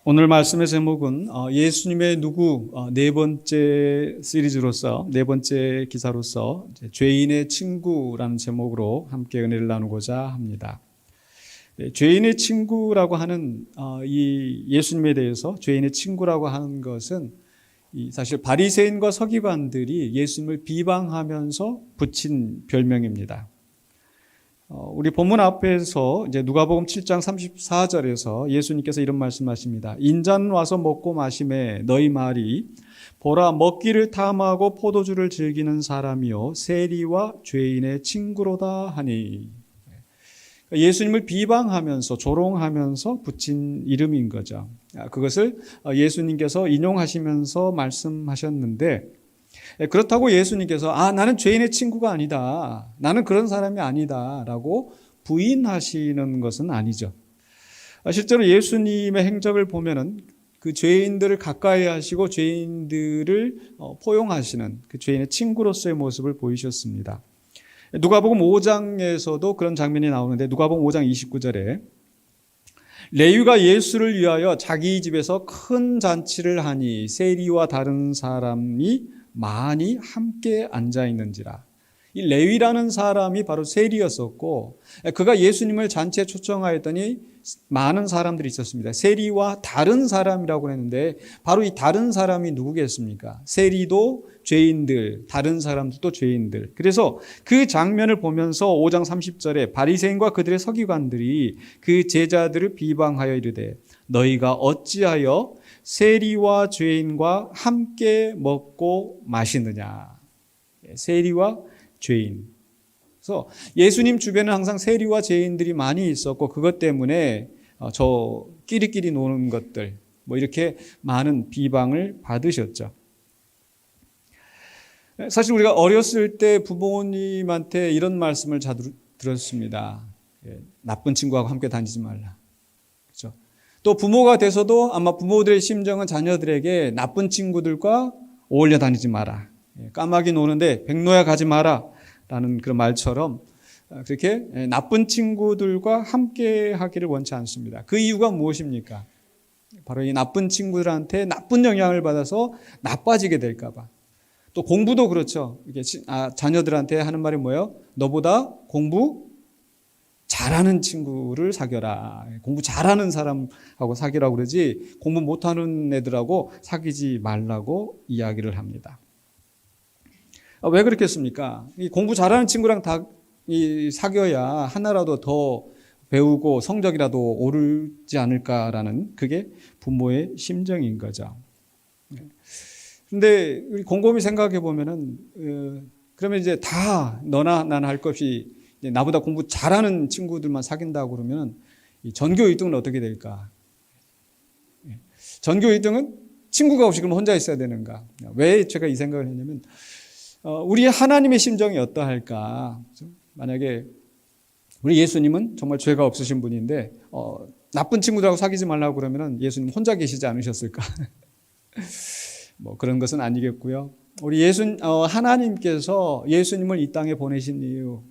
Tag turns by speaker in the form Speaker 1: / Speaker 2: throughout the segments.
Speaker 1: 오늘 말씀의 제목은 예수님의 누구 네 번째 시리즈로서 네 번째 기사로서 죄인의 친구라는 제목으로 함께 은혜를 나누고자 합니다. 죄인의 친구라고 하는 이 예수님에 대해서 죄인의 친구라고 하는 것은 사실 바리새인과 서기관들이 예수님을 비방하면서 붙인 별명입니다. 우리 본문 앞에서 이제 누가복음 7장 34절에서 예수님께서 이런 말씀하십니다. 인자는 와서 먹고 마시매 너희 말이 보라 먹기를 탐하고 포도주를 즐기는 사람이요 세리와 죄인의 친구로다 하니. 예수님을 비방하면서 조롱하면서 붙인 이름인 거죠. 그것을 예수님께서 인용하시면서 말씀하셨는데, 그렇다고 예수님께서 나는 죄인의 친구가 아니다, 나는 그런 사람이 아니다 라고 부인하시는 것은 아니죠. 실제로 예수님의 행적을 보면은 그 죄인들을 가까이 하시고 죄인들을 포용하시는 그 죄인의 친구로서의 모습을 보이셨습니다. 누가복음 5장에서도 그런 장면이 나오는데, 누가복음 5장 29절에 레위가 예수를 위하여 자기 집에서 큰 잔치를 하니 세리와 다른 사람이 많이 함께 앉아 있는지라. 이 레위라는 사람이 바로 세리였었고, 그가 예수님을 잔치에 초청하였더니 많은 사람들이 있었습니다. 세리와 다른 사람이라고 했는데, 바로 이 다른 사람이 누구겠습니까? 세리도 죄인들, 다른 사람들도 죄인들. 그래서 그 장면을 보면서 5장 30절에 바리새인과 그들의 서기관들이 그 제자들을 비방하여 이르되 너희가 어찌하여 세리와 죄인과 함께 먹고 마시느냐. 세리와 죄인. 그래서 예수님 주변에 항상 세리와 죄인들이 많이 있었고, 그것 때문에 저 끼리끼리 노는 것들, 이렇게 많은 비방을 받으셨죠. 사실 우리가 어렸을 때 부모님한테 이런 말씀을 자주 들었습니다. 나쁜 친구하고 함께 다니지 말라. 그렇죠? 또 부모가 돼서도 아마 부모들의 심정은 자녀들에게 나쁜 친구들과 어울려 다니지 마라. 까마귀 노는데 백로야 가지 마라. 라는 그런 말처럼 그렇게 나쁜 친구들과 함께 하기를 원치 않습니다. 그 이유가 무엇입니까? 바로 이 나쁜 친구들한테 나쁜 영향을 받아서 나빠지게 될까 봐. 또 공부도 그렇죠. 이게 자녀들한테 하는 말이 뭐예요? 너보다 공부 잘하는 친구를 사귀어라. 공부 잘하는 사람하고 사귀라고 그러지 공부 못하는 애들하고 사귀지 말라고 이야기를 합니다. 왜 그렇겠습니까? 이 공부 잘하는 친구랑 다 사귀어야 하나라도 더 배우고 성적이라도 오르지 않을까라는 그게 부모의 심정인 거죠. 근데 곰곰이 생각해 보면은 그러면 이제 다 너나 나나 할 것 없이 나보다 공부 잘하는 친구들만 사귄다고 그러면 이 전교 1등은 어떻게 될까? 전교 1등은 친구가 없이 그럼 혼자 있어야 되는가? 왜 제가 이 생각을 했냐면 우리 하나님의 심정이 어떠할까? 만약에 우리 예수님은 정말 죄가 없으신 분인데 나쁜 친구들하고 사귀지 말라고 그러면 예수님 혼자 계시지 않으셨을까? 그런 것은 아니겠고요. 우리 하나님께서 예수님을 이 땅에 보내신 이유,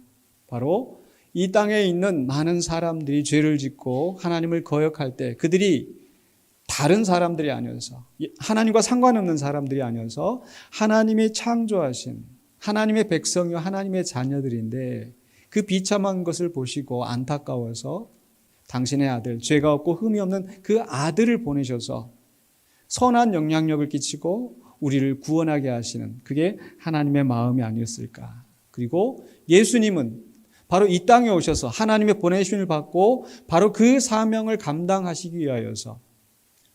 Speaker 1: 바로 이 땅에 있는 많은 사람들이 죄를 짓고 하나님을 거역할 때 그들이 다른 사람들이 아니어서, 하나님과 상관없는 사람들이 아니어서 하나님이 창조하신 하나님의 백성이요 하나님의 자녀들인데, 그 비참한 것을 보시고 안타까워서 당신의 아들, 죄가 없고 흠이 없는 그 아들을 보내셔서 선한 영향력을 끼치고 우리를 구원하게 하시는, 그게 하나님의 마음이 아니었을까. 그리고 예수님은 바로 이 땅에 오셔서 하나님의 보내심을 받고 바로 그 사명을 감당하시기 위하여서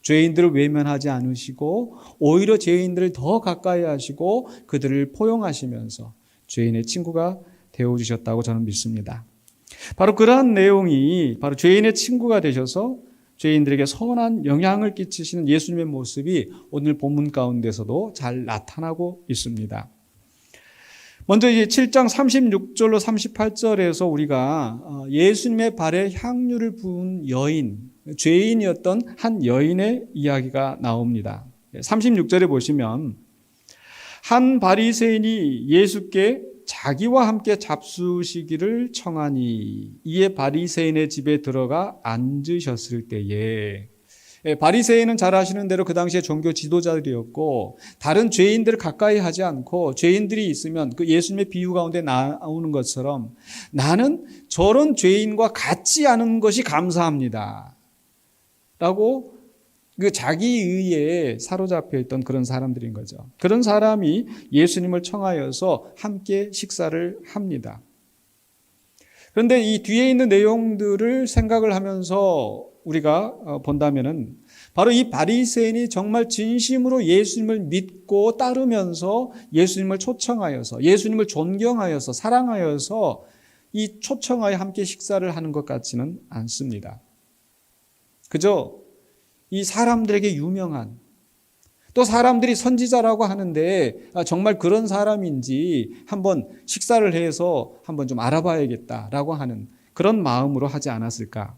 Speaker 1: 죄인들을 외면하지 않으시고 오히려 죄인들을 더 가까이 하시고 그들을 포용하시면서 죄인의 친구가 되어주셨다고 저는 믿습니다. 바로 그러한 내용이 바로 죄인의 친구가 되셔서 죄인들에게 선한 영향을 끼치시는 예수님의 모습이 오늘 본문 가운데서도 잘 나타나고 있습니다. 먼저 이제 7장 36절로 38절에서 우리가 예수님의 발에 향유를 부은 여인, 죄인이었던 한 여인의 이야기가 나옵니다. 36절에 보시면 한 바리새인이 예수께 자기와 함께 잡수시기를 청하니 이에 바리새인의 집에 들어가 앉으셨을 때에, 바리새인은 잘 아시는 대로 그 당시에 종교 지도자들이었고 다른 죄인들을 가까이 하지 않고 죄인들이 있으면 그 예수님의 비유 가운데 나오는 것처럼 나는 저런 죄인과 같지 않은 것이 감사합니다 라고 그 자기의에 사로잡혀 있던 그런 사람들인 거죠. 그런 사람이 예수님을 청하여서 함께 식사를 합니다. 그런데 이 뒤에 있는 내용들을 생각을 하면서 우리가 본다면은 바로 이 바리새인이 정말 진심으로 예수님을 믿고 따르면서 예수님을 초청하여서 예수님을 존경하여서 사랑하여서 이 초청하여 함께 식사를 하는 것 같지는 않습니다. 그저 이 사람들에게 유명한 또 사람들이 선지자라고 하는데 정말 그런 사람인지 한번 식사를 해서 한번 좀 알아봐야겠다라고 하는 그런 마음으로 하지 않았을까.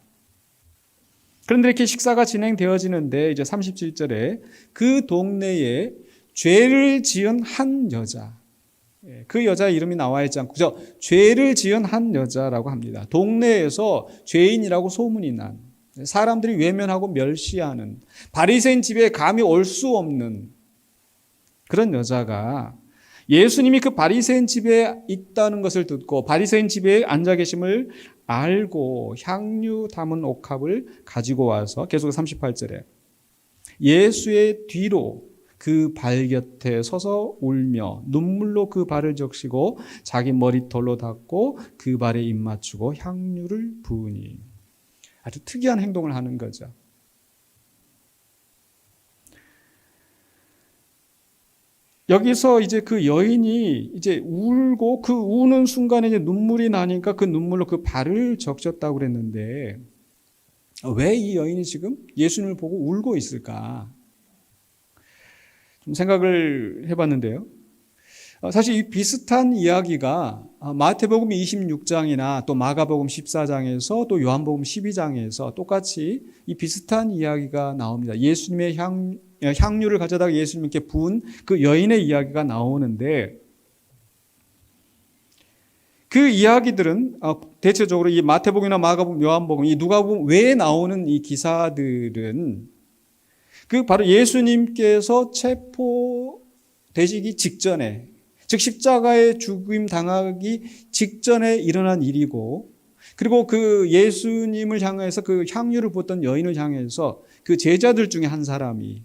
Speaker 1: 그런데 이렇게 식사가 진행되어지는데 이제 37절에 그 동네에 죄를 지은 한 여자, 그 여자 이름이 나와 있지 않고 그저 죄를 지은 한 여자라고 합니다. 동네에서 죄인이라고 소문이 난 사람들이 외면하고 멸시하는 바리새인 집에 감히 올 수 없는 그런 여자가 예수님이 그 바리새인 집에 있다는 것을 듣고 바리새인 집에 앉아 계심을 알고 향유 담은 옥합을 가지고 와서 계속 38절에 예수의 뒤로 그 발 곁에 서서 울며 눈물로 그 발을 적시고 자기 머리털로 닦고 그 발에 입 맞추고 향유를 부으니 아주 특이한 행동을 하는 거죠. 여기서 이제 그 여인이 이제 울고 그 우는 순간에 이제 눈물이 나니까 그 눈물로 그 발을 적셨다고 그랬는데 왜 이 여인이 지금 예수님을 보고 울고 있을까? 좀 생각을 해봤는데요. 사실 이 비슷한 이야기가 마태복음 26장이나 또 마가복음 14장에서 또 요한복음 12장에서 똑같이 이 비슷한 이야기가 나옵니다. 예수님의 향유를 가져다가 예수님께 부은 그 여인의 이야기가 나오는데 그 이야기들은 대체적으로 이 마태복음이나 마가복음, 요한복음, 이 누가복음 외에 나오는 이 기사들은 그 바로 예수님께서 체포되시기 직전에 즉 십자가에 죽임 당하기 직전에 일어난 일이고 그리고 그 예수님을 향해서 그 향유를 부었던 여인을 향해서 그 제자들 중에 한 사람이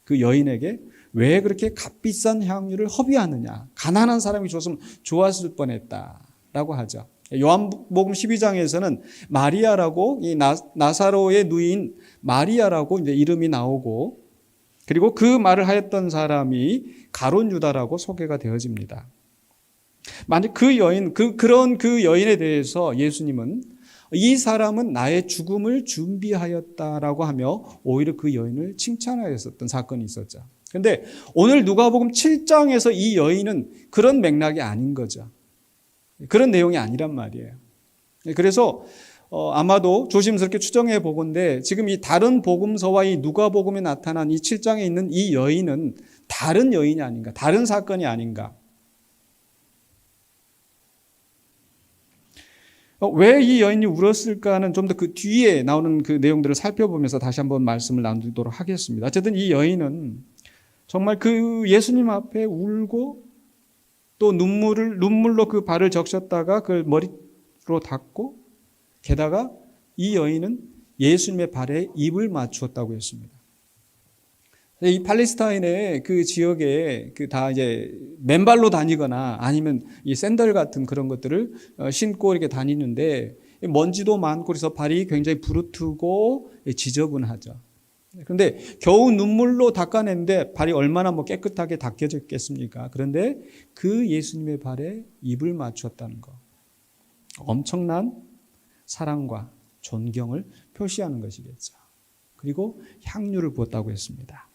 Speaker 1: 그 여인에게 왜 그렇게 값비싼 향유를 허비하느냐 가난한 사람이 줬으면 좋았을 뻔했다라고 하죠. 요한복음 12장에서는 마리아라고 이 나사로의 누이인 마리아라고 이제 이름이 나오고 그리고 그 말을 하였던 사람이 가룟 유다라고 소개가 되어집니다. 만약 그 여인, 그런 그 여인에 대해서 예수님은 이 사람은 나의 죽음을 준비하였다라고 하며 오히려 그 여인을 칭찬하였었던 사건이 있었죠. 그런데 오늘 누가복음 7장에서 이 여인은 그런 맥락이 아닌 거죠. 그런 내용이 아니란 말이에요. 그래서 아마도 조심스럽게 추정해 보건대 지금 이 다른 복음서와 이 누가복음에 나타난 이 7장에 있는 이 여인은 다른 여인이 아닌가, 다른 사건이 아닌가. 왜 이 여인이 울었을까는 좀 더 그 뒤에 나오는 그 내용들을 살펴보면서 다시 한번 말씀을 나누도록 하겠습니다. 어쨌든 이 여인은 정말 그 예수님 앞에 울고 또 눈물로 그 발을 적셨다가 그걸 머리로 닦고 게다가 이 여인은 예수님의 발에 입을 맞추었다고 했습니다. 이 팔레스타인의 그 지역에 그 다 이제 맨발로 다니거나 아니면 이 샌들 같은 그런 것들을 신고 이렇게 다니는데 먼지도 많고 그래서 발이 굉장히 부르트고 지저분하죠. 그런데 겨우 눈물로 닦아냈는데 발이 얼마나 깨끗하게 닦여졌겠습니까? 그런데 그 예수님의 발에 입을 맞추었다는 거. 엄청난 사랑과 존경을 표시하는 것이겠죠. 그리고 향유를 부었다고 했습니다.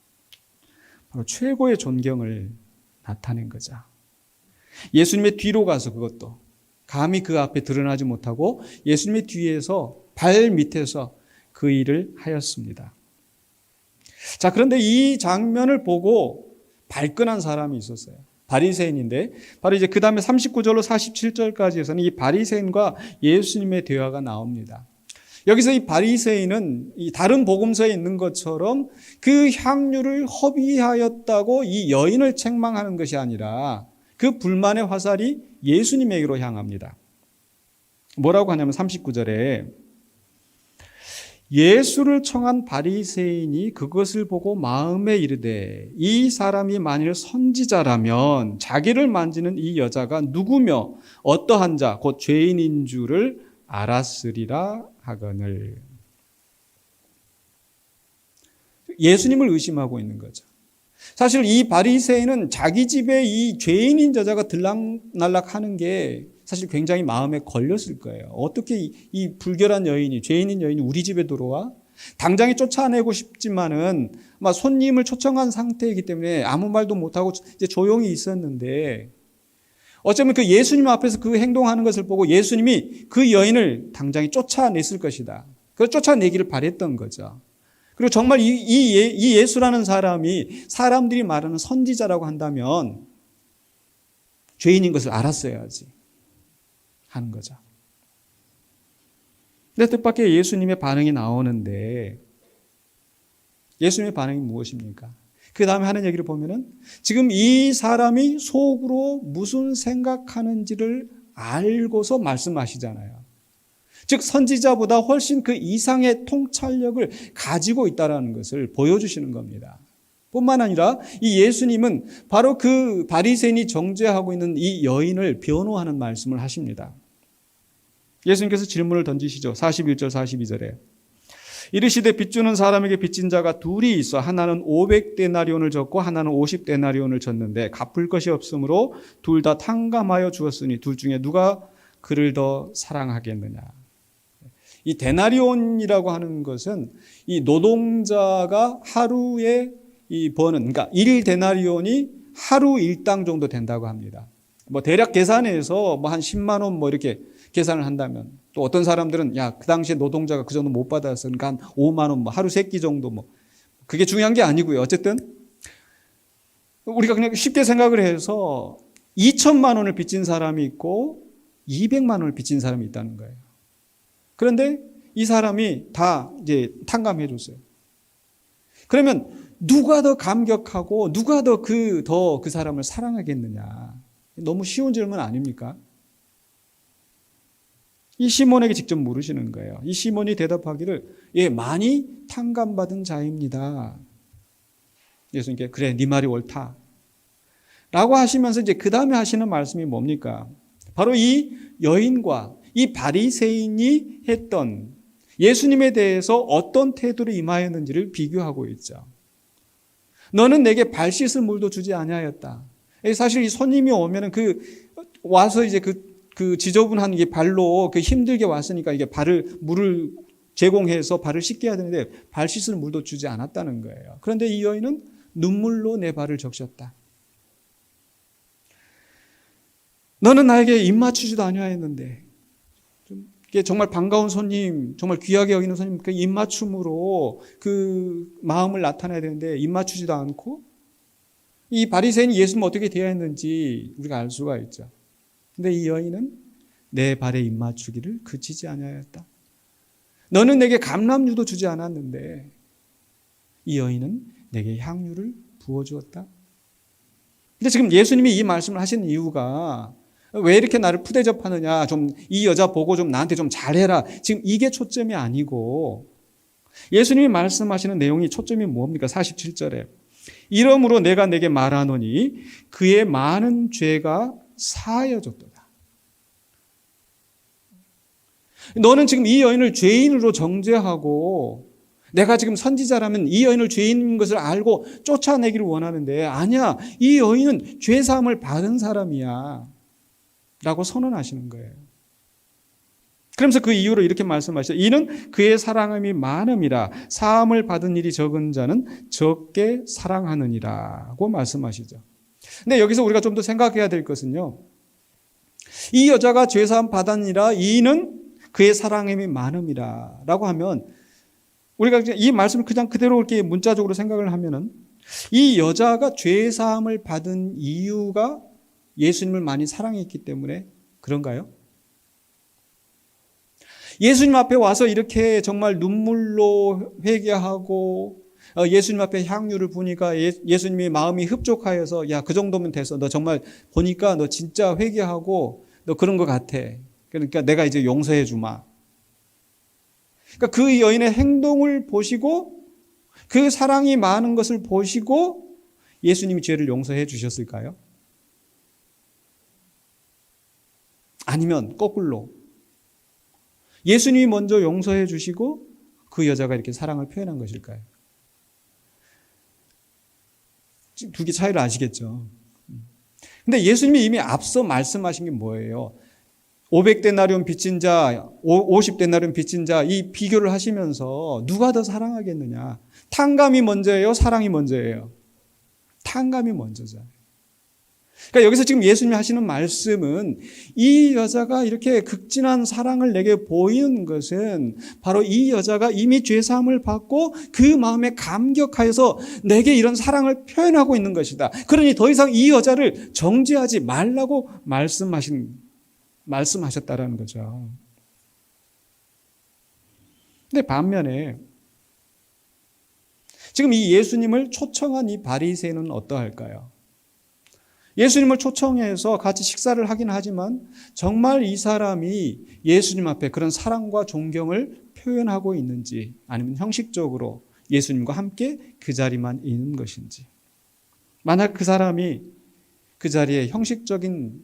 Speaker 1: 바로 최고의 존경을 나타낸 거죠. 예수님의 뒤로 가서 그것도 감히 그 앞에 드러나지 못하고 예수님의 뒤에서 발 밑에서 그 일을 하였습니다. 자, 그런데 이 장면을 보고 발끈한 사람이 있었어요. 바리새인인데 바로 이제 그 다음에 39절로 47절까지에서는 이 바리새인과 예수님의 대화가 나옵니다. 여기서 이 바리새인은 이 다른 복음서에 있는 것처럼 그 향유를 허비하였다고 이 여인을 책망하는 것이 아니라 그 불만의 화살이 예수님에게로 향합니다. 뭐라고 하냐면 39절에 예수를 청한 바리새인이 그것을 보고 마음에 이르되 이 사람이 만일 선지자라면 자기를 만지는 이 여자가 누구며 어떠한 자 곧 죄인인 줄을 알았으리라 하거늘. 예수님을 의심하고 있는 거죠. 사실 이 바리새인은 자기 집에 이 죄인인 여자가 들락날락하는 게 사실 굉장히 마음에 걸렸을 거예요. 어떻게 이 불결한 여인이, 죄인인 여인이 우리 집에 들어와? 당장에 쫓아내고 싶지만은 막 손님을 초청한 상태이기 때문에 아무 말도 못하고 이제 조용히 있었는데, 어쩌면 그 예수님 앞에서 그 행동하는 것을 보고 예수님이 그 여인을 당장에 쫓아냈을 것이다. 그래서 쫓아내기를 바랬던 거죠. 그리고 정말 이 예수라는 사람이 사람들이 말하는 선지자라고 한다면 죄인인 것을 알았어야지 하는 거죠. 근데 뜻밖의 예수님의 반응이 나오는데 예수님의 반응이 무엇입니까? 그 다음에 하는 얘기를 보면은 지금 이 사람이 속으로 무슨 생각하는지를 알고서 말씀하시잖아요. 즉 선지자보다 훨씬 그 이상의 통찰력을 가지고 있다는 것을 보여주시는 겁니다. 뿐만 아니라 이 예수님은 바로 그 바리새인이 정죄하고 있는 이 여인을 변호하는 말씀을 하십니다. 예수님께서 질문을 던지시죠. 41절 42절에 이르시되 빚주는 사람에게 빚진 자가 둘이 있어 하나는 500데나리온을 졌고 하나는 50데나리온을 졌는데 갚을 것이 없으므로 둘 다 탕감하여 주었으니 둘 중에 누가 그를 더 사랑하겠느냐. 이 데나리온이라고 하는 것은 이 노동자가 하루에 이 버는, 그러니까 1데나리온이 하루 일당 정도 된다고 합니다. 뭐 대략 계산해서 뭐 한 10만 원 뭐 이렇게 계산을 한다면, 또 어떤 사람들은 야, 그 당시에 노동자가 그 정도 못 받았으니까 그러니까 한 5만 원, 뭐 하루 3끼 정도, 뭐 그게 중요한 게 아니고요. 어쨌든 우리가 그냥 쉽게 생각을 해서 2천만 원을 빚진 사람이 있고 200만 원을 빚진 사람이 있다는 거예요. 그런데 이 사람이 다 이제 탕감해 줬어요. 그러면 누가 더 감격하고 누가 더 그 사람을 사랑하겠느냐? 너무 쉬운 질문 아닙니까? 이 시몬에게 직접 물으시는 거예요. 이 시몬이 대답하기를 예, 많이 탕감받은 자입니다. 예수님께 그래, 네 말이 옳다 라고 하시면서 이제 그 다음에 하시는 말씀이 뭡니까? 바로 이 여인과 이 바리새인이 했던 예수님에 대해서 어떤 태도로 임하였는지를 비교하고 있죠. 너는 내게 발 씻을 물도 주지 아니하였다. 사실 이 손님이 오면은 와서 이제 그 지저분한 게 발로 힘들게 왔으니까 이게 물을 제공해서 발을 씻게 해야 되는데 발 씻을 물도 주지 않았다는 거예요. 그런데 이 여인은 눈물로 내 발을 적셨다. 너는 나에게 입 맞추지도 아니하였는데, 정말 반가운 손님, 정말 귀하게 여기는 손님, 그 입맞춤으로 그 마음을 나타내야 되는데 입맞추지도 않고, 이 바리새인이 예수님 어떻게 대하였는지 우리가 알 수가 있죠. 근데 이 여인은 내 발에 입맞추기를 그치지 아니하였다. 너는 내게 감람유도 주지 않았는데 이 여인은 내게 향유를 부어주었다. 근데 지금 예수님이 이 말씀을 하시는 이유가 왜 이렇게 나를 푸대접하느냐, 좀 이 여자 보고 좀 나한테 좀 잘해라, 지금 이게 초점이 아니고 예수님이 말씀하시는 내용이 초점이 뭡니까? 47절에 이러므로 내가 내게 말하노니 그의 많은 죄가 사하여졌도다. 너는 지금 이 여인을 죄인으로 정죄하고 내가 지금 선지자라면 이 여인을 죄인인 것을 알고 쫓아내기를 원하는데 아니야, 이 여인은 죄사함을 받은 사람이야 라고 선언하시는 거예요. 그러면서 그 이유로 이렇게 말씀하시죠. 이는 그의 사랑함이 많음이라 사함을 받은 일이 적은 자는 적게 사랑하느니라고 말씀하시죠. 근데 여기서 우리가 좀 더 생각해야 될 것은요, 이 여자가 죄사함 받았니라 이는 그의 사랑함이 많음이라 라고 하면 우리가 이 말씀을 그냥 그대로 이렇게 문자적으로 생각을 하면은 이 여자가 죄사함을 받은 이유가 예수님을 많이 사랑했기 때문에 그런가요? 예수님 앞에 와서 이렇게 정말 눈물로 회개하고 예수님 앞에 향유를 부니까 예수님이 마음이 흡족하여서 야, 그 정도면 됐어. 너 정말 보니까 너 진짜 회개하고 너 그런 것 같아. 그러니까 내가 이제 용서해 주마. 그러니까 그 여인의 행동을 보시고 그 사랑이 많은 것을 보시고 예수님이 죄를 용서해 주셨을까요? 아니면 거꾸로 예수님이 먼저 용서해 주시고 그 여자가 이렇게 사랑을 표현한 것일까요? 두 개 차이를 아시겠죠? 근데 예수님이 이미 앞서 말씀하신 게 뭐예요? 500데나리온 빚진 자, 50데나리온 빚진 자 이 비교를 하시면서 누가 더 사랑하겠느냐? 탕감이 먼저예요? 사랑이 먼저예요? 탕감이 먼저잖아요. 그러니까 여기서 지금 예수님이 하시는 말씀은 이 여자가 이렇게 극진한 사랑을 내게 보이는 것은 바로 이 여자가 이미 죄사함을 받고 그 마음에 감격하여서 내게 이런 사랑을 표현하고 있는 것이다. 그러니 더 이상 이 여자를 정죄하지 말라고 말씀하셨다라는 거죠. 근데 반면에 지금 이 예수님을 초청한 이 바리새인은 어떠할까요? 예수님을 초청해서 같이 식사를 하긴 하지만 정말 이 사람이 예수님 앞에 그런 사랑과 존경을 표현하고 있는지 아니면 형식적으로 예수님과 함께 그 자리만 있는 것인지. 만약 그 사람이 그 자리에 형식적인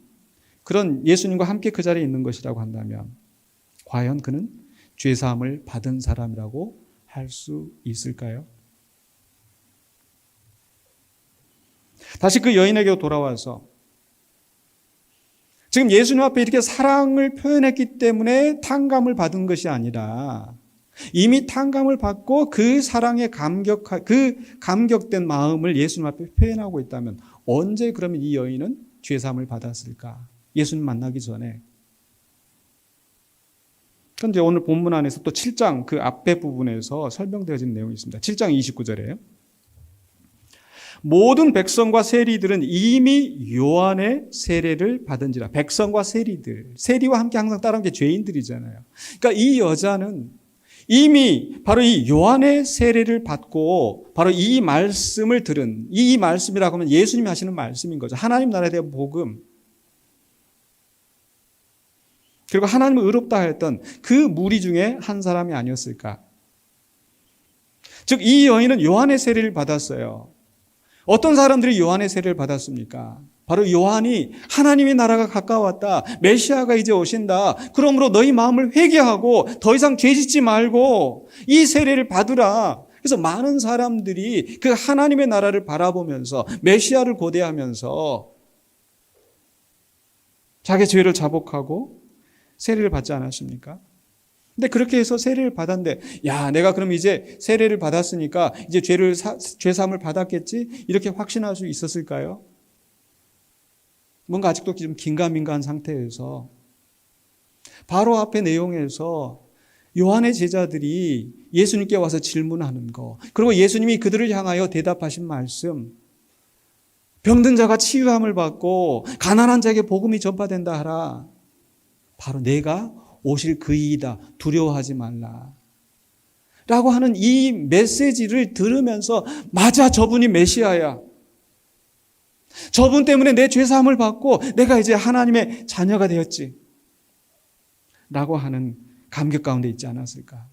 Speaker 1: 그런 예수님과 함께 그 자리에 있는 것이라고 한다면 과연 그는 죄사함을 받은 사람이라고 할 수 있을까요? 다시 그 여인에게 돌아와서 지금 예수님 앞에 이렇게 사랑을 표현했기 때문에 탕감을 받은 것이 아니라 이미 탕감을 받고 그 사랑에 감격된 마음을 예수님 앞에 표현하고 있다면 언제 그러면 이 여인은 죄사함을 받았을까? 예수님 만나기 전에. 그런데 오늘 본문 안에서 또 7장 그 앞에 부분에서 설명되어진 내용이 있습니다. 7장 29절에요. 모든 백성과 세리들은 이미 요한의 세례를 받은지라. 백성과 세리들. 세리와 함께 항상 따라온 게 죄인들이잖아요. 그러니까 이 여자는 이미 바로 이 요한의 세례를 받고 바로 이 말씀을 들은 이 말씀이라고 하면 예수님이 하시는 말씀인 거죠. 하나님 나라에 대한 복음. 그리고 하나님을 의롭다 했던 그 무리 중에 한 사람이 아니었을까. 즉 이 여인은 요한의 세례를 받았어요. 어떤 사람들이 요한의 세례를 받았습니까? 바로 요한이 하나님의 나라가 가까웠다. 메시아가 이제 오신다. 그러므로 너희 마음을 회개하고 더 이상 죄짓지 말고 이 세례를 받으라. 그래서 많은 사람들이 그 하나님의 나라를 바라보면서 메시아를 고대하면서 자기 죄를 자복하고 세례를 받지 않았습니까? 근데 그렇게 해서 세례를 받았는데 야, 내가 그럼 이제 세례를 받았으니까 이제 죄사함을 받았겠지? 이렇게 확신할 수 있었을까요? 뭔가 아직도 좀 긴가민가한 상태에서 바로 앞에 내용에서 요한의 제자들이 예수님께 와서 질문하는 거, 그리고 예수님이 그들을 향하여 대답하신 말씀, 병든 자가 치유함을 받고 가난한 자에게 복음이 전파된다 하라. 바로 내가 오실 그이이다. 두려워하지 말라. 라고 하는 이 메시지를 들으면서 맞아, 저분이 메시아야. 저분 때문에 내 죄사함을 받고 내가 이제 하나님의 자녀가 되었지. 라고 하는 감격 가운데 있지 않았을까.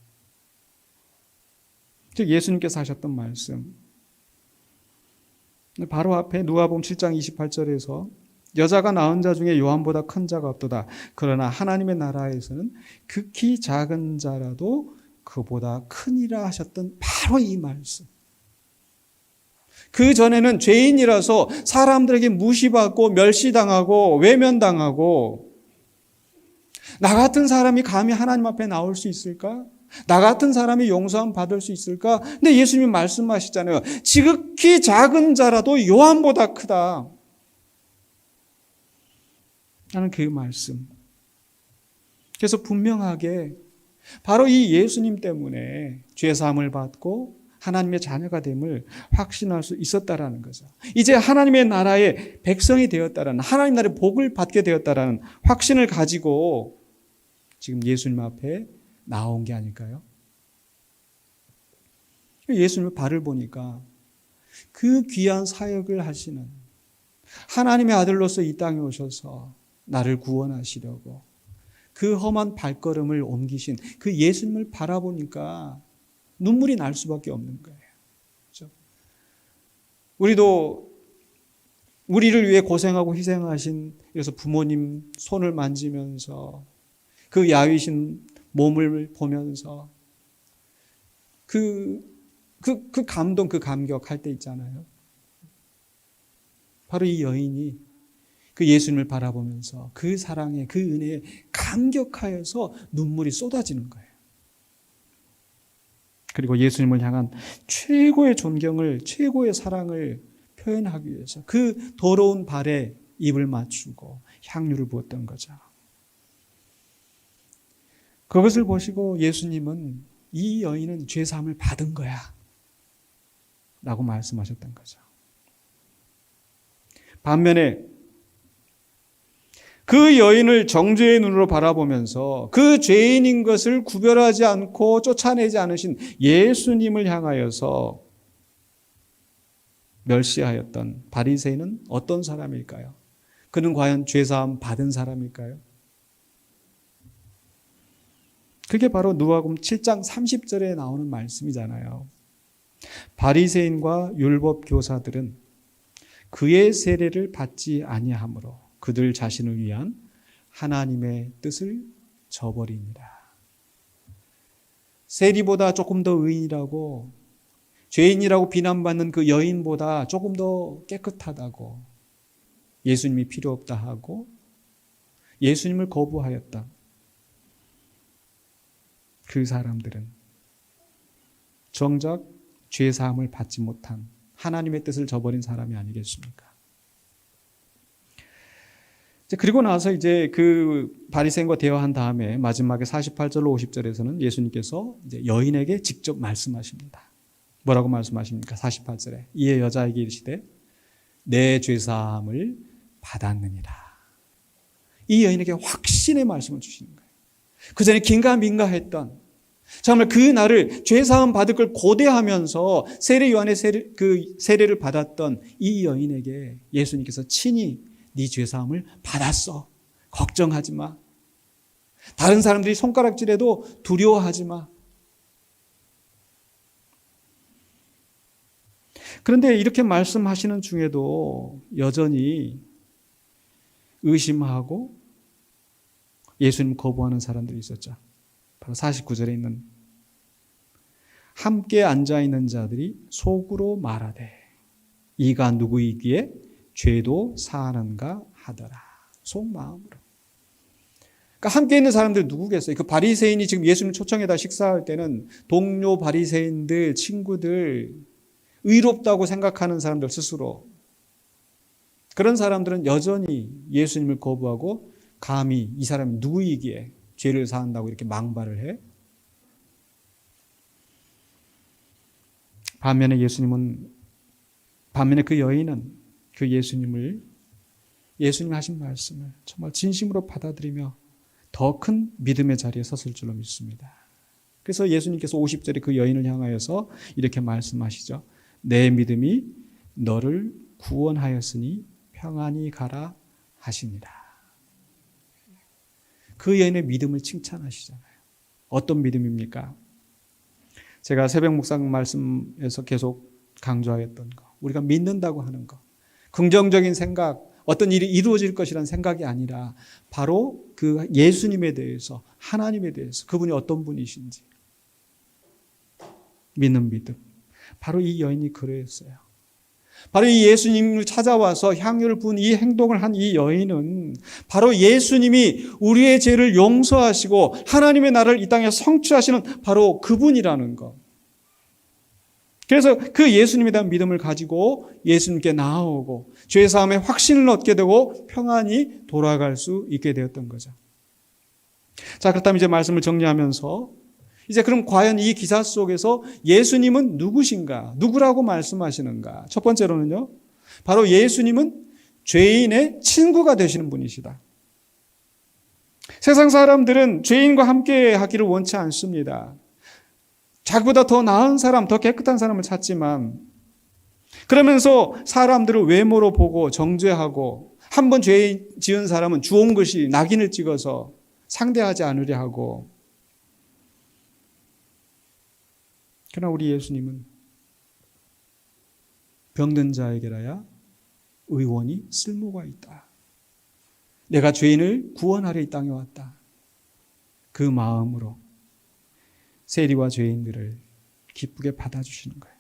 Speaker 1: 즉 예수님께서 하셨던 말씀. 바로 앞에 누가복음 7장 28절에서 여자가 낳은 자 중에 요한보다 큰 자가 없도다. 그러나 하나님의 나라에서는 극히 작은 자라도 그보다 크니라 하셨던 바로 이 말씀. 그 전에는 죄인이라서 사람들에게 무시받고 멸시당하고 외면당하고 나 같은 사람이 감히 하나님 앞에 나올 수 있을까? 나 같은 사람이 용서함 받을 수 있을까? 근데 예수님이 말씀하시잖아요. 지극히 작은 자라도 요한보다 크다. 하는 그 말씀. 그래서 분명하게 바로 이 예수님 때문에 죄사함을 받고 하나님의 자녀가 됨을 확신할 수 있었다라는 거죠. 이제 하나님의 나라의 백성이 되었다라는, 하나님 나라의 복을 받게 되었다라는 확신을 가지고 지금 예수님 앞에 나온 게 아닐까요? 예수님의 발을 보니까 그 귀한 사역을 하시는 하나님의 아들로서 이 땅에 오셔서 나를 구원하시려고 그 험한 발걸음을 옮기신 그 예수님을 바라보니까 눈물이 날 수밖에 없는 거예요. 그렇죠? 우리도 우리를 위해 고생하고 희생하신, 그래서 부모님 손을 만지면서 그 야위신 몸을 보면서 그 감동, 그 감격할 때 있잖아요. 바로 이 여인이 그 예수님을 바라보면서 그 사랑에, 그 은혜에 감격하여서 눈물이 쏟아지는 거예요. 그리고 예수님을 향한 최고의 존경을, 최고의 사랑을 표현하기 위해서 그 더러운 발에 입을 맞추고 향유를 부었던 거죠. 그것을 보시고 예수님은 이 여인은 죄사함을 받은 거야 라고 말씀하셨던 거죠. 반면에 그 여인을 정죄의 눈으로 바라보면서 그 죄인인 것을 구별하지 않고 쫓아내지 않으신 예수님을 향하여서 멸시하였던 바리새인은 어떤 사람일까요? 그는 과연 죄사함 받은 사람일까요? 그게 바로 누가복음 7장 30절에 나오는 말씀이잖아요. 바리새인과 율법 교사들은 그의 세례를 받지 아니하므로 그들 자신을 위한 하나님의 뜻을 저버립니다. 세리보다 조금 더 의인이라고, 죄인이라고 비난받는 그 여인보다 조금 더 깨끗하다고, 예수님이 필요 없다 하고 예수님을 거부하였다. 그 사람들은 정작 죄사함을 받지 못한 하나님의 뜻을 저버린 사람이 아니겠습니까? 그리고 나서 이제 그 바리새인과 대화한 다음에 마지막에 48절로 50절에서는 예수님께서 이제 여인에게 직접 말씀하십니다. 뭐라고 말씀하십니까? 48절에 이에 여자에게 이르시되 내 죄사함을 받았느니라. 이 여인에게 확신의 말씀을 주시는 거예요. 그 전에 긴가민가했던, 정말 그 날을 죄사함 받을 걸 고대하면서 세례 요한의 세례를 받았던 이 여인에게 예수님께서 친히 네 죄사함을 받았어. 걱정하지 마. 다른 사람들이 손가락질해도 두려워하지 마. 그런데 이렇게 말씀하시는 중에도 여전히 의심하고 예수님 거부하는 사람들이 있었죠. 바로 49절에 있는 함께 앉아있는 자들이 속으로 말하되 이가 누구이기에 죄도 사하는가 하더라. 속마음으로. 그러니까 함께 있는 사람들 누구겠어요? 그 바리새인이 지금 예수님 초청에다 식사할 때는 동료 바리새인들, 친구들, 의롭다고 생각하는 사람들 스스로, 그런 사람들은 여전히 예수님을 거부하고 감히 이 사람이 누구이기에 죄를 사한다고 이렇게 망발을 해? 반면에 그 여인은 그 예수님이 하신 말씀을 정말 진심으로 받아들이며 더 큰 믿음의 자리에 섰을 줄로 믿습니다. 그래서 예수님께서 50절에 그 여인을 향하여서 이렇게 말씀하시죠. 내 믿음이 너를 구원하였으니 평안히 가라 하시니라. 그 여인의 믿음을 칭찬하시잖아요. 어떤 믿음입니까? 제가 새벽 묵상 말씀에서 계속 강조하였던 거, 우리가 믿는다고 하는 거, 긍정적인 생각, 어떤 일이 이루어질 것이라는 생각이 아니라 바로 그 예수님에 대해서, 하나님에 대해서, 그분이 어떤 분이신지 믿는 믿음. 바로 이 여인이 그랬어요. 바로 이 예수님을 찾아와서 향유를 부은 이 행동을 한 이 여인은 바로 예수님이 우리의 죄를 용서하시고 하나님의 나라를 이 땅에 성취하시는 바로 그분이라는 것. 그래서 그 예수님에 대한 믿음을 가지고 예수님께 나아오고 죄사함의 확신을 얻게 되고 평안히 돌아갈 수 있게 되었던 거죠. 자, 그렇다면 이제 말씀을 정리하면서 이제 그럼 과연 이 기사 속에서 예수님은 누구신가? 누구라고 말씀하시는가? 첫 번째로는요, 바로 예수님은 죄인의 친구가 되시는 분이시다. 세상 사람들은 죄인과 함께 하기를 원치 않습니다. 자기보다 더 나은 사람, 더 깨끗한 사람을 찾지만, 그러면서 사람들을 외모로 보고 정죄하고, 한 번 죄 지은 사람은 주홍 글씨, 낙인을 찍어서 상대하지 않으려 하고. 그러나 우리 예수님은 병든 자에게라야 의원이 쓸모가 있다. 내가 죄인을 구원하려 이 땅에 왔다. 그 마음으로 세리와 죄인들을 기쁘게 받아주시는 거예요.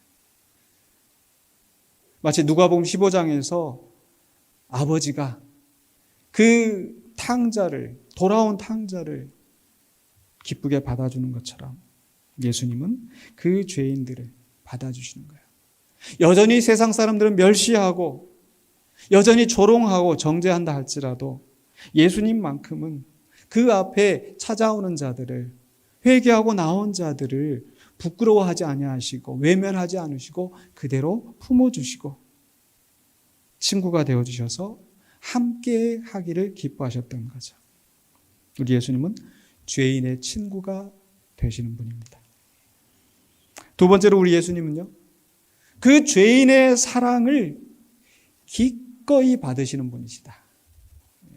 Speaker 1: 마치 누가복음 15장에서 아버지가 그 탕자를, 돌아온 탕자를 기쁘게 받아주는 것처럼 예수님은 그 죄인들을 받아주시는 거예요. 여전히 세상 사람들은 멸시하고 여전히 조롱하고 정죄한다 할지라도 예수님만큼은 그 앞에 찾아오는 자들을, 회개하고 나온 자들을 부끄러워하지 아니하시고 외면하지 않으시고 그대로 품어주시고 친구가 되어주셔서 함께 하기를 기뻐하셨던 거죠. 우리 예수님은 죄인의 친구가 되시는 분입니다. 두 번째로 우리 예수님은요, 그 죄인의 사랑을 기꺼이 받으시는 분이시다.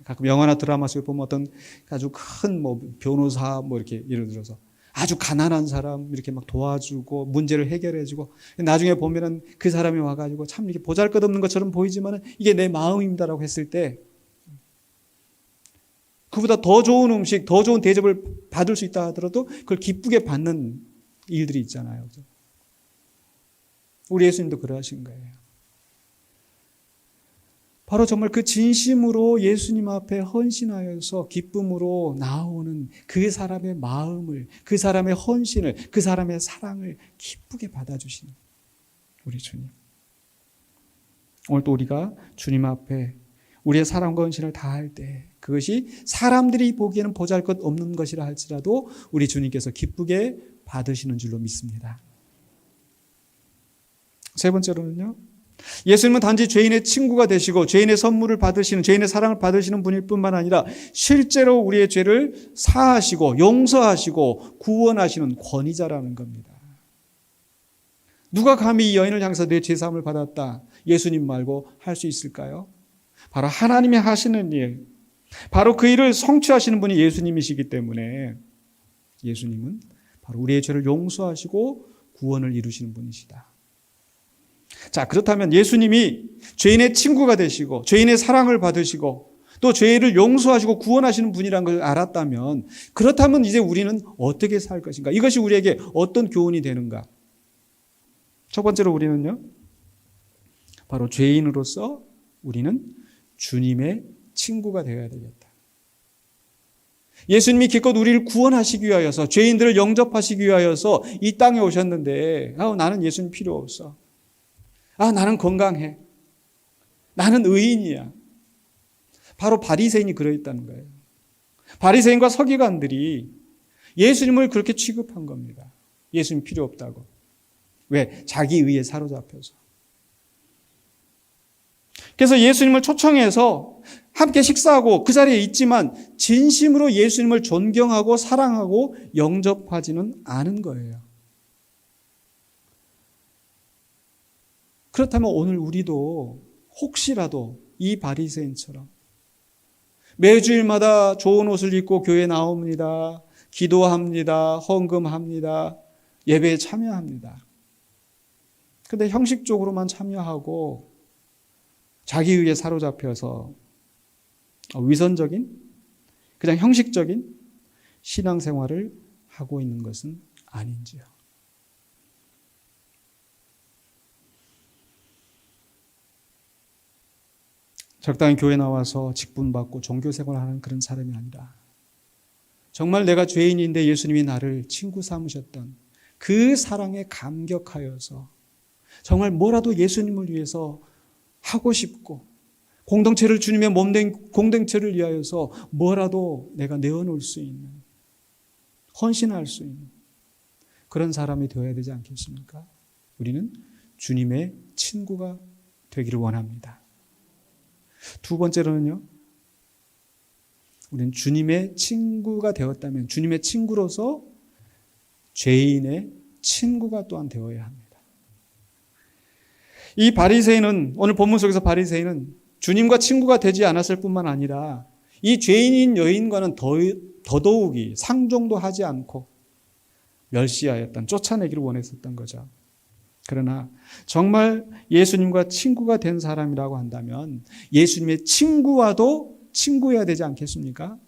Speaker 1: 가끔 영화나 드라마 속에 보면 어떤 아주 큰 변호사 이렇게 예를 들어서 아주 가난한 사람 이렇게 막 도와주고 문제를 해결해주고, 나중에 보면은 그 사람이 와가지고 참 이렇게 보잘것없는 것처럼 보이지만은 이게 내 마음입니다라고 했을 때 그보다 더 좋은 음식, 더 좋은 대접을 받을 수 있다 하더라도 그걸 기쁘게 받는 일들이 있잖아요. 우리 예수님도 그러하신 거예요. 바로 정말 그 진심으로 예수님 앞에 헌신하여서 기쁨으로 나오는 그 사람의 마음을, 그 사람의 헌신을, 그 사람의 사랑을 기쁘게 받아주시는 우리 주님. 오늘 또 우리가 주님 앞에 우리의 사랑과 헌신을 다할 때 그것이 사람들이 보기에는 보잘것없는 것이라 할지라도 우리 주님께서 기쁘게 받으시는 줄로 믿습니다. 세 번째로는요, 예수님은 단지 죄인의 친구가 되시고 죄인의 선물을 받으시는, 죄인의 사랑을 받으시는 분일 뿐만 아니라 실제로 우리의 죄를 사하시고 용서하시고 구원하시는 권위자라는 겁니다. 누가 감히 이 여인을 향해서 내 죄사함을 받았다, 예수님 말고 할 수 있을까요? 바로 하나님이 하시는 일, 바로 그 일을 성취하시는 분이 예수님이시기 때문에 예수님은 바로 우리의 죄를 용서하시고 구원을 이루시는 분이시다. 자, 그렇다면 예수님이 죄인의 친구가 되시고 죄인의 사랑을 받으시고 또 죄를 용서하시고 구원하시는 분이라는 걸 알았다면, 그렇다면 이제 우리는 어떻게 살 것인가? 이것이 우리에게 어떤 교훈이 되는가? 첫 번째로 우리는요, 바로 죄인으로서 우리는 주님의 친구가 되어야 되겠다. 예수님이 기껏 우리를 구원하시기 위하여서, 죄인들을 영접하시기 위하여서 이 땅에 오셨는데, 나는 예수님 필요 없어. 나는 건강해. 나는 의인이야. 바로 바리새인이 그러했다는 거예요. 바리새인과 서기관들이 예수님을 그렇게 취급한 겁니다. 예수님 필요 없다고. 왜? 자기 의에 사로잡혀서. 그래서 예수님을 초청해서 함께 식사하고 그 자리에 있지만 진심으로 예수님을 존경하고 사랑하고 영접하지는 않은 거예요. 그렇다면 오늘 우리도 혹시라도 이 바리새인처럼 매주일마다 좋은 옷을 입고 교회에 나옵니다. 기도합니다. 헌금합니다. 예배에 참여합니다. 그런데 형식적으로만 참여하고 자기 의에 사로잡혀서 위선적인, 그냥 형식적인 신앙생활을 하고 있는 것은 아닌지요. 적당히 교회 나와서 직분받고 종교생활하는 그런 사람이 아니라 정말 내가 죄인인데 예수님이 나를 친구 삼으셨던 그 사랑에 감격하여서 정말 뭐라도 예수님을 위해서 하고 싶고, 공동체를, 주님의 몸된 공동체를 위하여서 뭐라도 내가 내어놓을 수 있는, 헌신할 수 있는 그런 사람이 되어야 되지 않겠습니까? 우리는 주님의 친구가 되기를 원합니다. 두 번째로는요, 우리는 주님의 친구가 되었다면 주님의 친구로서 죄인의 친구가 또한 되어야 합니다. 이 바리새인은, 오늘 본문 속에서 바리새인은 주님과 친구가 되지 않았을 뿐만 아니라 이 죄인인 여인과는 더더욱이 상종도 하지 않고 멸시하였던, 쫓아내기를 원했었던 거죠. 그러나 정말 예수님과 친구가 된 사람이라고 한다면 예수님의 친구와도 친구해야 되지 않겠습니까?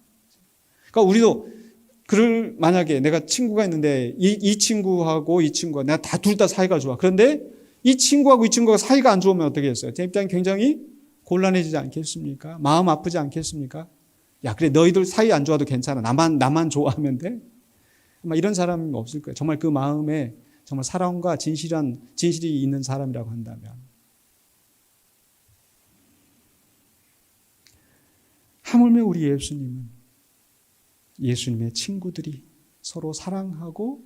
Speaker 1: 그러니까 우리도 만약에 내가 친구가 있는데 이 친구하고 이 친구가 내가 둘 다 사이가 좋아. 그런데 이 친구하고 이 친구가 사이가 안 좋으면 어떻게 했어요? 제 입장이 굉장히 곤란해지지 않겠습니까? 마음 아프지 않겠습니까? 야, 그래 너희들 사이 안 좋아도 괜찮아. 나만 좋아하면 돼? 아마 이런 사람이 없을 거예요. 정말 그 마음에 정말 사랑과 진실이 있는 사람이라고 한다면. 하물며 우리 예수님은 예수님의 친구들이 서로 사랑하고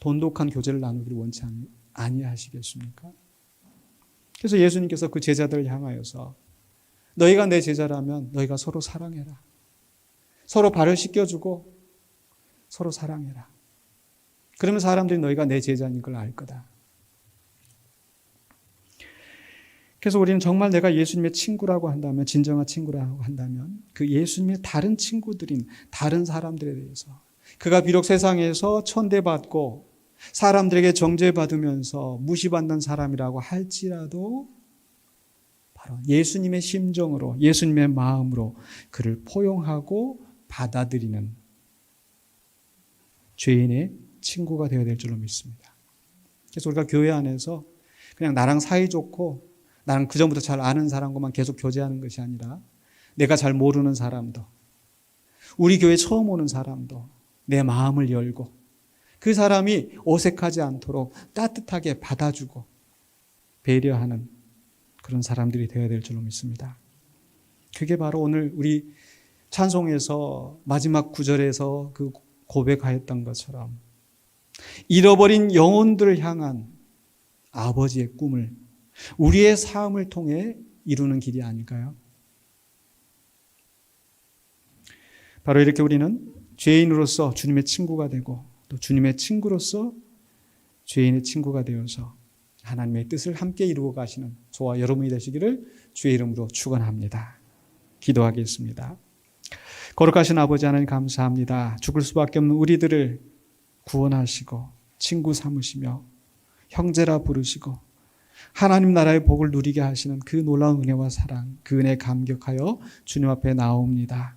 Speaker 1: 돈독한 교제를 나누기를 원치 아니하시겠습니까? 그래서 예수님께서 그 제자들을 향하여서 너희가 내 제자라면 너희가 서로 사랑해라. 서로 발을 씻겨주고 서로 사랑해라. 그러면 사람들이 너희가 내 제자인 걸 알 거다. 그래서 우리는 정말 내가 예수님의 친구라고 한다면, 진정한 친구라고 한다면 그 예수님의 다른 친구들인 다른 사람들에 대해서, 그가 비록 세상에서 천대받고 사람들에게 정죄받으면서 무시받는 사람이라고 할지라도 바로 예수님의 심정으로, 예수님의 마음으로 그를 포용하고 받아들이는 죄인의 친구가 되어야 될 줄로 믿습니다. 그래서 우리가 교회 안에서 그냥 나랑 사이좋고 나는 그전부터 잘 아는 사람과만 계속 교제하는 것이 아니라 내가 잘 모르는 사람도, 우리 교회 처음 오는 사람도 내 마음을 열고 그 사람이 어색하지 않도록 따뜻하게 받아주고 배려하는 그런 사람들이 되어야 될 줄로 믿습니다. 그게 바로 오늘 우리 찬송에서 마지막 구절에서 그 고백하였던 것처럼 잃어버린 영혼들을 향한 아버지의 꿈을 우리의 삶을 통해 이루는 길이 아닐까요? 바로 이렇게 우리는 죄인으로서 주님의 친구가 되고 또 주님의 친구로서 죄인의 친구가 되어서 하나님의 뜻을 함께 이루어 가시는 저와 여러분이 되시기를 주의 이름으로 축원합니다. 기도하겠습니다. 거룩하신 아버지 하나님 감사합니다. 죽을 수밖에 없는 우리들을 구원하시고 친구 삼으시며 형제라 부르시고 하나님 나라의 복을 누리게 하시는 그 놀라운 은혜와 사랑, 그 은혜에 감격하여 주님 앞에 나옵니다.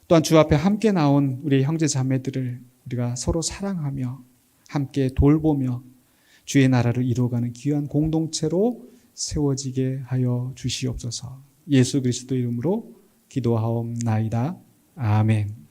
Speaker 1: 또한 주 앞에 함께 나온 우리 형제 자매들을 우리가 서로 사랑하며 함께 돌보며 주의 나라를 이루어가는 귀한 공동체로 세워지게 하여 주시옵소서. 예수 그리스도 이름으로 기도하옵나이다. 아멘.